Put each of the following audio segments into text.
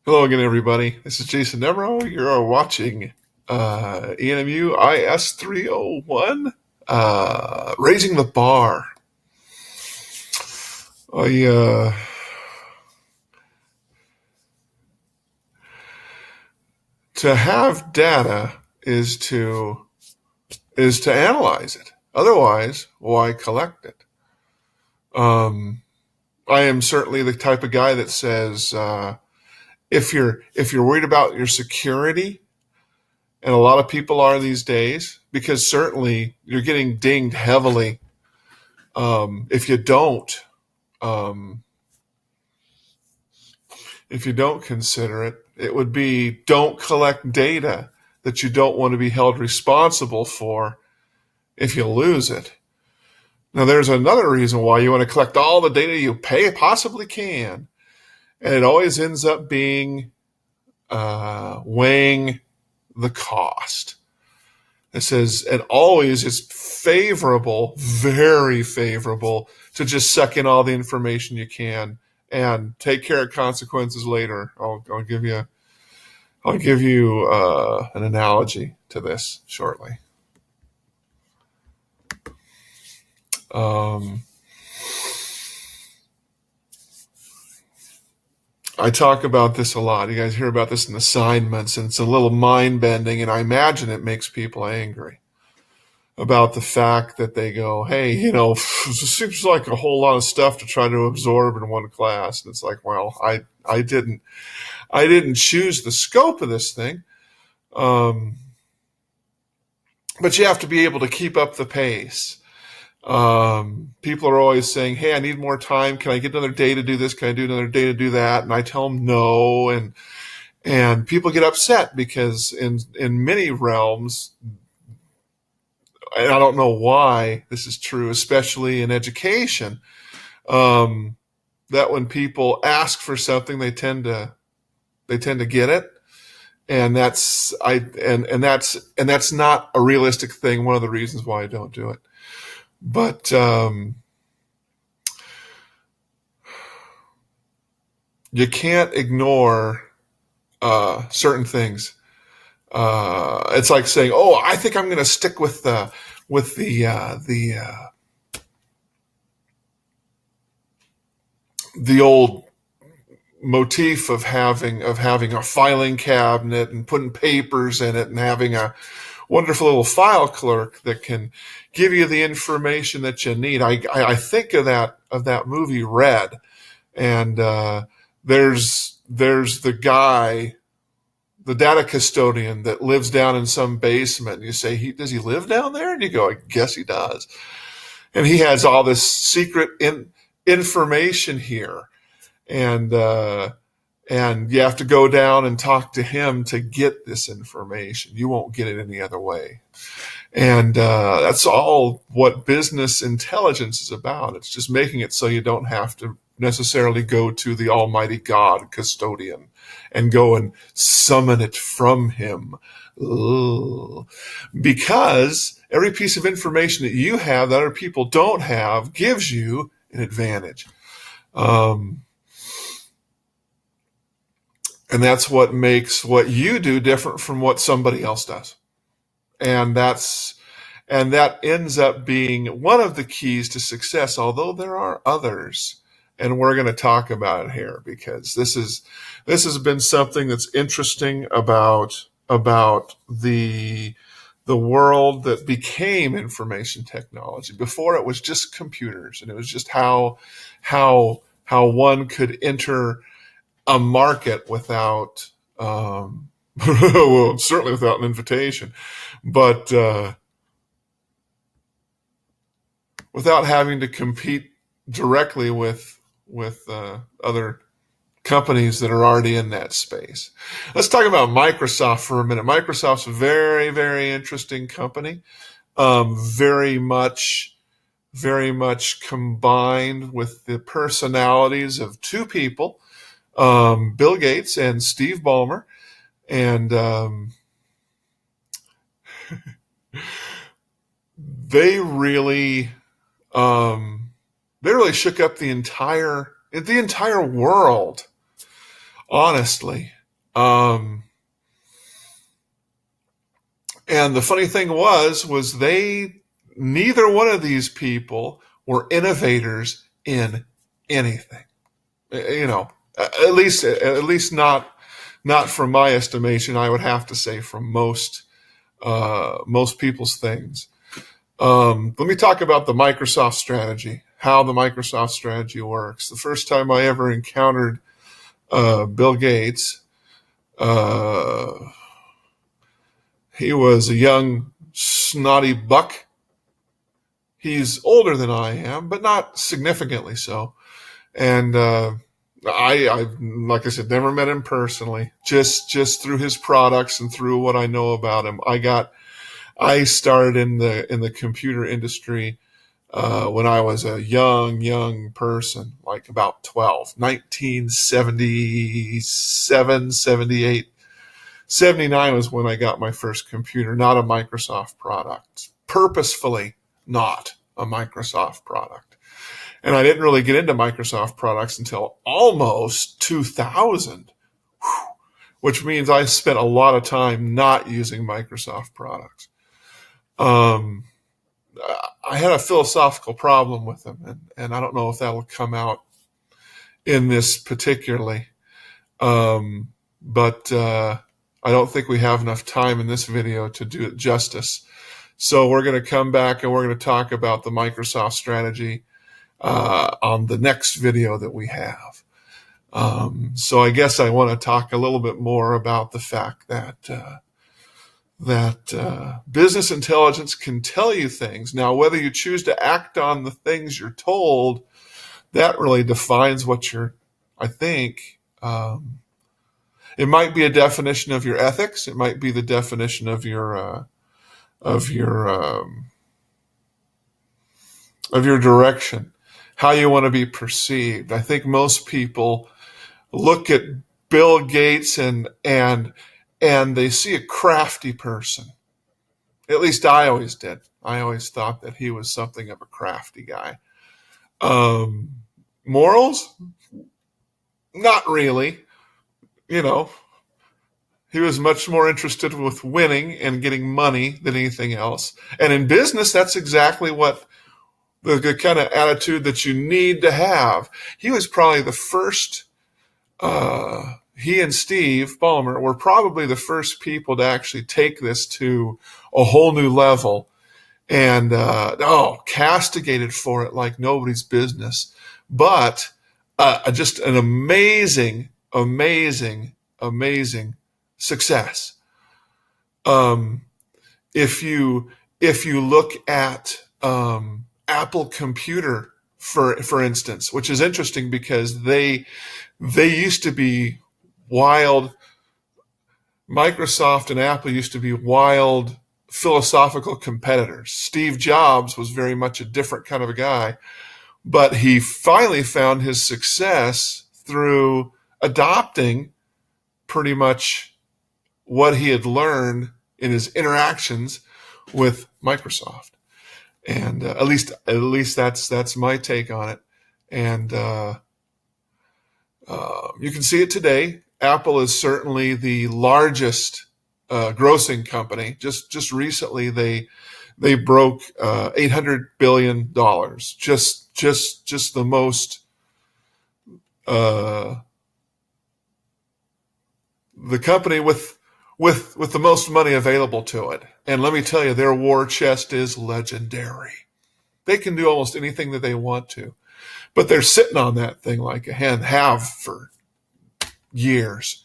Hello again, everybody. This is Jason Nemro. You're watching ENMU IS 301, Raising the Bar. I, to have data is to analyze it. Otherwise, why collect it? I am certainly the type of guy that says if you're worried about your security, and a lot of people are these days, because certainly you're getting dinged heavily if you don't um, consider it. It would be don't collect data that you don't want to be held responsible for if you lose it. Now, there's another reason why you want to collect all the data you possibly can, and it always ends up being weighing the cost. It says, and always it's favorable, very favorable, to just suck in all the information you can and take care of consequences later. I'll give you an analogy to this shortly. I talk about this a lot. You guys hear about this in assignments, and it's a little mind bending, and I imagine it makes people angry about the fact that they go, hey, it seems like a whole lot of stuff to try to absorb in one class. And it's like, well, I didn't choose the scope of this thing. But you have to be able to keep up the pace. People are always saying, hey, I need more time. Can I get another day to do this? Can I do another day to do that? And I tell them no. And people get upset because in many realms, and I don't know why this is true, especially in education, that when people ask for something, they tend to get it. And that's not a realistic thing. One of the reasons why I don't do it. But you can't ignore certain things. It's like saying, "Oh, I think I'm going to stick with the old motif of having a filing cabinet and putting papers in it and having a wonderful little file clerk that can give you the information that you need." I think of that movie Red, and there's the guy, the data custodian that lives down in some basement. And you say, does he live down there? And you go, I guess he does. And he has all this secret information here. And you have to go down and talk to him to get this information. You won't get it any other way. And that's all what business intelligence is about. It's just making it so you don't have to necessarily go to the almighty God custodian and go and summon it from him. Ugh. Because every piece of information that you have that other people don't have gives you an advantage. And that's what makes what you do different from what somebody else does. And that ends up being one of the keys to success, although there are others. And we're going to talk about it here because this has been something that's interesting about the world that became information technology. Before it was just computers, and it was just how one could enter a market without well, certainly without an invitation, but without having to compete directly with other companies that are already in that space. Let's talk about Microsoft for a minute. Microsoft's a very, very interesting company. Very much combined with the personalities of two people, Bill Gates and Steve Ballmer. And they really shook up the entire world honestly. And the funny thing was neither one of these people were innovators in anything. At least not from my estimation. I would have to say from most people's things. Let me talk about the Microsoft strategy, how the Microsoft strategy works. The first time I ever encountered Bill Gates, he was a young, snotty buck. He's older than I am, but not significantly so. And I, like I said, never met him personally. Just through his products and through what I know about him, I started in the computer industry when I was a young person, like about 12, 1977, 78. 79 was when I got my first computer, not a Microsoft product, purposefully not a Microsoft product. And I didn't really get into Microsoft products until almost 2000, which means I spent a lot of time not using Microsoft products. I had a philosophical problem with them, and I don't know if that will come out in this particularly. But I don't think we have enough time in this video to do it justice. So we're going to come back and we're going to talk about the Microsoft strategy on the next video that we have. So I guess I want to talk a little bit more about the fact that business intelligence can tell you things. Now, whether you choose to act on the things you're told, that really defines what I think, it might be a definition of your ethics. It might be the definition of your direction, how you want to be perceived. I think most people look at Bill Gates and they see a crafty person. At least I always did. I always thought that he was something of a crafty guy. Morals? Not really. He was much more interested with winning and getting money than anything else. And in business, that's exactly what the kind of attitude that you need to have. He was probably the first, he and Steve Ballmer were probably the first people to actually take this to a whole new level and, castigated for it like nobody's business. But just an amazing success. If you look at Apple Computer, for instance, which is interesting because they used to be wild. Microsoft and Apple used to be wild philosophical competitors. Steve Jobs was very much a different kind of a guy, but he finally found his success through adopting pretty much what he had learned in his interactions with Microsoft. And at least that's my take on it. And you can see it today. Apple is certainly the largest grossing company. Just recently, they broke $800 billion. Just the most. The company with the most money available to it. And let me tell you, their war chest is legendary. They can do almost anything that they want to, but they're sitting on that thing like a hen, have for years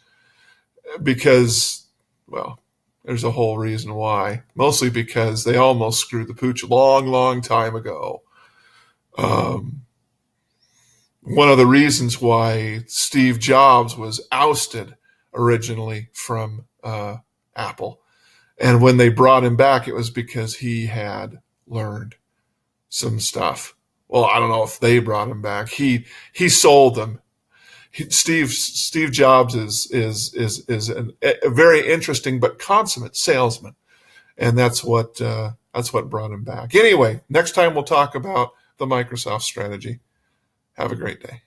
because, well, there's a whole reason why. Mostly because they almost screwed the pooch a long time ago. One of the reasons why Steve Jobs was ousted originally from Apple. And when they brought him back, it was because he had learned some stuff. Well, I don't know if they brought him back. He sold them. Steve Jobs is a very interesting but consummate salesman, and that's what brought him back. Anyway, next time we'll talk about the Microsoft strategy. Have a great day.